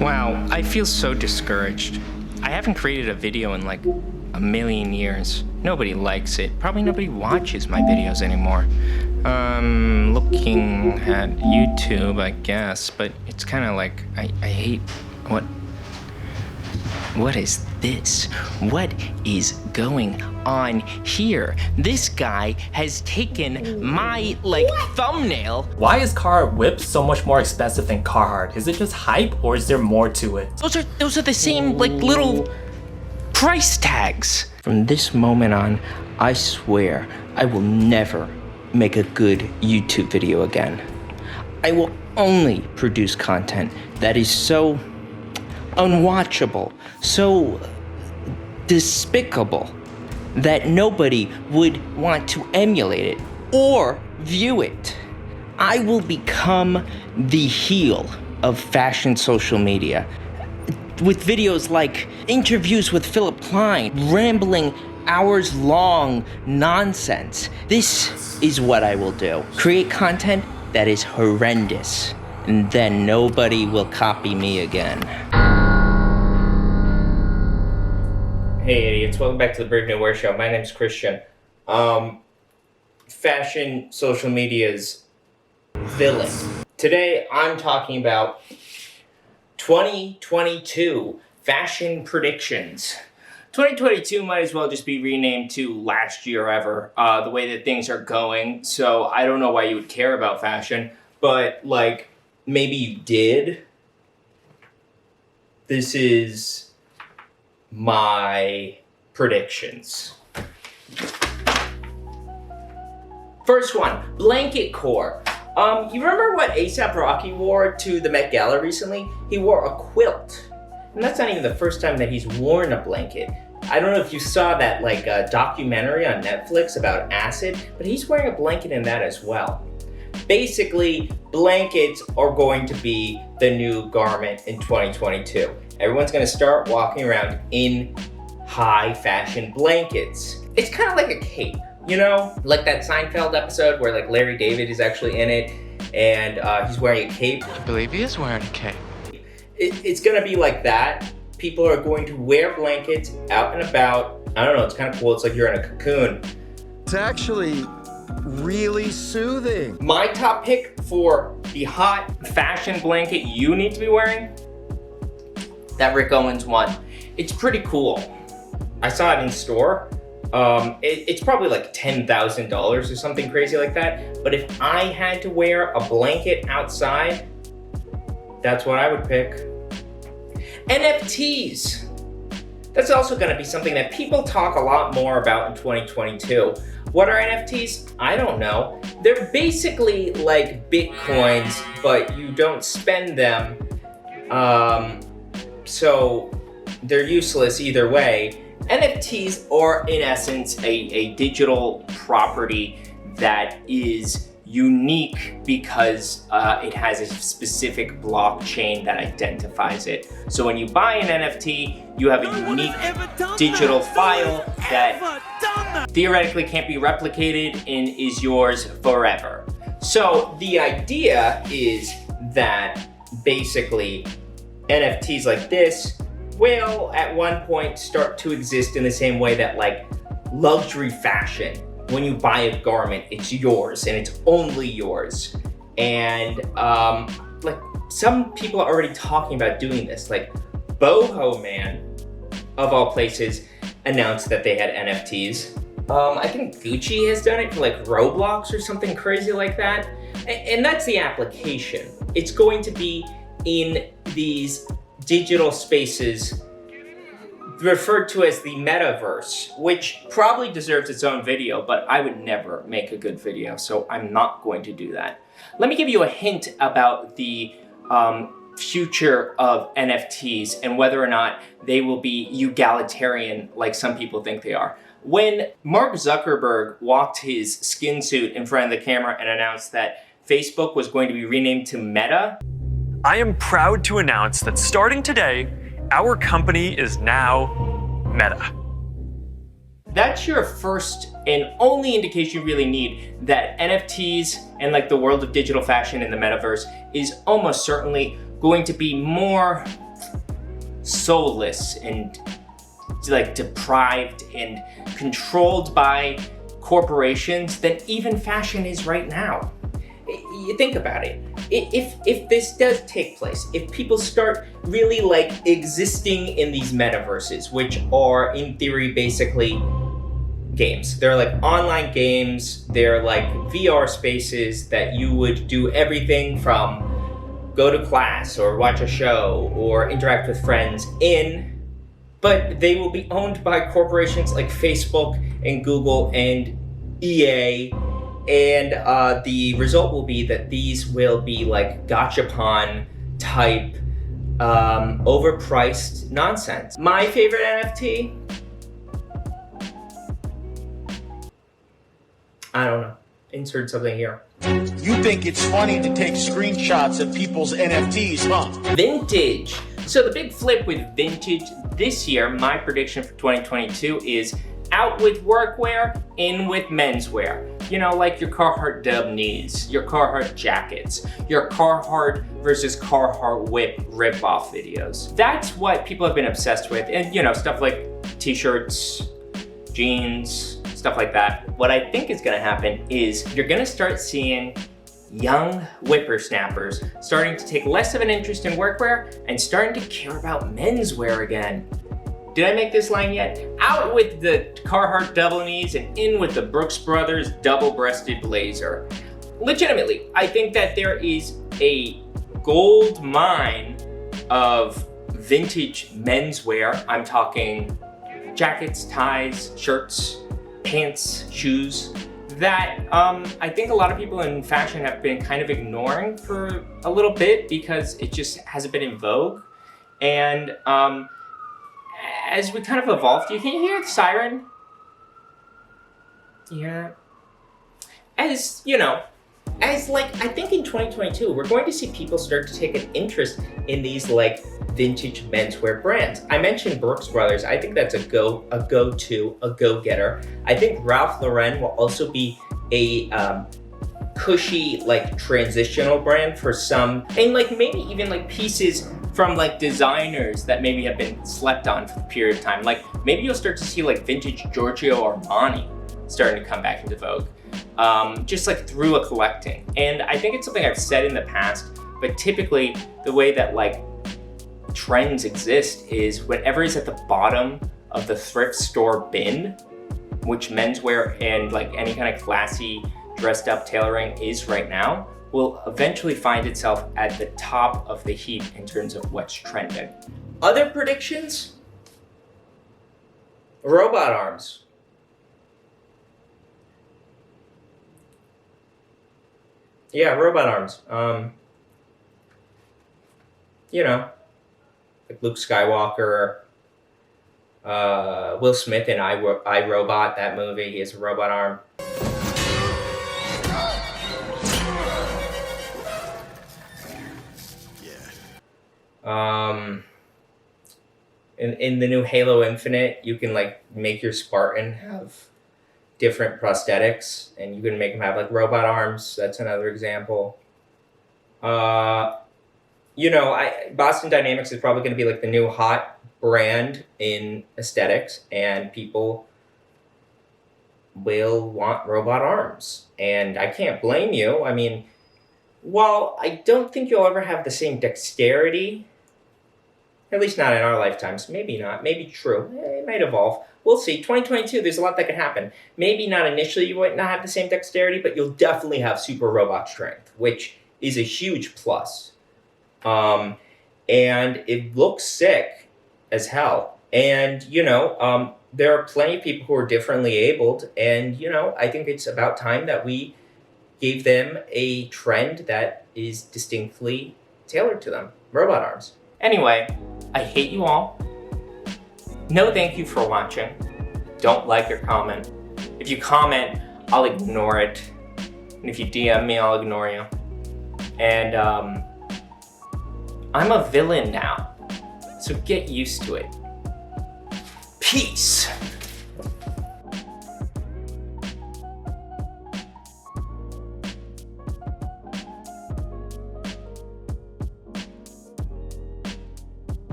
Wow, I feel so discouraged. I haven't created a video in like a million years. Nobody likes it. Probably nobody watches my videos anymore. Looking at YouTube, I guess, but it's kind of like, I hate, what is this? What is going on here? This guy has taken my, thumbnail. Why is Carhartt whips so much more expensive than Carhartt? Is it just hype or is there more to it? Those are the same, little price tags. From this moment on, I swear I will never make a good YouTube video again. I will only produce content that is so unwatchable, so despicable that nobody would want to emulate it or view it. I will become the heel of fashion social media with videos like interviews with Philip Klein, rambling hours-long nonsense. This is what I will do. Create content that is horrendous, and then nobody will copy me again. Hey idiots, welcome back to the Brave New Wear Show. My name's Christian. Fashion social media's villain. Today I'm talking about 2022 fashion predictions. 2022 might as well just be renamed to last year ever, the way that things are going. So I don't know why you would care about fashion, but maybe you did. This is my predictions. First one, blanket core. You remember what A$AP Rocky wore to the Met Gala recently? He wore a quilt. And that's not even the first time that he's worn a blanket. I don't know if you saw that documentary on Netflix about acid, but he's wearing a blanket in that as well. Basically, blankets are going to be the new garment in 2022. Everyone's gonna start walking around in high fashion blankets. It's kind of like a cape, you know? Like that Seinfeld episode where Larry David is actually in it and he's wearing a cape. I believe he is wearing a cape. It's gonna be like that. People are going to wear blankets out and about. I don't know, it's kind of cool. It's like you're in a cocoon. It's actually really soothing. My top pick for the hot fashion blanket you need to be wearing, that Rick Owens one. It's pretty cool. I saw it in store. It's probably like $10,000 or something crazy like that. But if I had to wear a blanket outside, that's what I would pick. NFTs. That's also gonna be something that people talk a lot more about in 2022. What are NFTs? I don't know. They're basically like Bitcoins, but you don't spend them. So they're useless either way. NFTs are in essence a digital property that is unique because it has a specific blockchain that identifies it. So when you buy an NFT, you have a unique digital file that theoretically can't be replicated and is yours forever. So the idea is that basically NFTs like this will at one point start to exist in the same way that luxury fashion. When you buy a garment, it's yours and it's only yours. And some people are already talking about doing this. Boho Man, of all places, announced that they had NFTs. I think Gucci has done it for Roblox or something crazy like that. And that's the application. It's going to be in these digital spaces referred to as the metaverse, which probably deserves its own video, but I would never make a good video, so I'm not going to do that. Let me give you a hint about the future of NFTs and whether or not they will be egalitarian like some people think they are. When Mark Zuckerberg walked his skin suit in front of the camera and announced that Facebook was going to be renamed to Meta, I am proud to announce that starting today, our company is now Meta. That's your first and only indication you really need that NFTs and the world of digital fashion in the metaverse is almost certainly going to be more soulless and like deprived and controlled by corporations than even fashion is right now. You think about it. If this does take place, if people start really like existing in these metaverses, which are in theory basically games. They're like online games, they're like VR spaces that you would do everything from go to class or watch a show or interact with friends in, but they will be owned by corporations like Facebook and Google and EA, and the result will be that these will be like gachapon type overpriced nonsense. My favorite NFT? I don't know. Insert something here. You think it's funny to take screenshots of people's NFTs, huh? Vintage. So the big flip with vintage this year, my prediction for 2022 is out with workwear, in with menswear. You know, like your Carhartt dub knees, your Carhartt jackets, your Carhartt versus Carhartt whip rip-off videos. That's what people have been obsessed with. And you know, stuff like t-shirts, jeans, stuff like that. What I think is gonna happen is you're gonna start seeing young whippersnappers starting to take less of an interest in workwear and starting to care about menswear again. Did I make this line yet? Out with the Carhartt double knees and in with the Brooks Brothers double-breasted blazer. Legitimately, I think that there is a gold mine of vintage menswear. I'm talking jackets, ties, shirts, pants, shoes, that I think a lot of people in fashion have been kind of ignoring for a little bit because it just hasn't been in vogue. And as we kind of evolved, you can hear the siren? Yeah. As, you know, as like, I think in 2022, we're going to see people start to take an interest in these like vintage menswear brands. I mentioned Brooks Brothers. I think that's a go-to, a go-getter. I think Ralph Lauren will also be a cushy, like transitional brand for some, and like maybe even like pieces from like designers that maybe have been slept on for the period of time. Like maybe you'll start to see like vintage Giorgio Armani starting to come back into vogue, just like through a collecting. And I think it's something I've said in the past, but typically the way that like trends exist is whatever is at the bottom of the thrift store bin, which menswear and like any kind of classy dressed up tailoring is right now, will eventually find itself at the top of the heap in terms of what's trending. Other predictions? Robot arms. Yeah, robot arms. You know, like Luke Skywalker, Will Smith in I, Robot, that movie, he has a robot arm. In the new Halo Infinite, you can like make your Spartan have different prosthetics, and you can make them have like robot arms. That's another example. You know, Boston Dynamics is probably going to be like the new hot brand in aesthetics, and people will want robot arms. And I can't blame you. I mean, while I don't think you'll ever have the same dexterity, at least not in our lifetimes, maybe not, maybe true, it might evolve. We'll see. 2022, there's a lot that can happen. Maybe not initially, you might not have the same dexterity, but you'll definitely have super robot strength, which is a huge plus. And it looks sick as hell. And, you know, there are plenty of people who are differently abled, and, you know, I think it's about time that we gave them a trend that is distinctly tailored to them. Robot arms. Anyway, I hate you all. No thank you for watching. Don't like or comment. If you comment, I'll ignore it. And if you DM me, I'll ignore you. And I'm a villain now, so get used to it. Peace.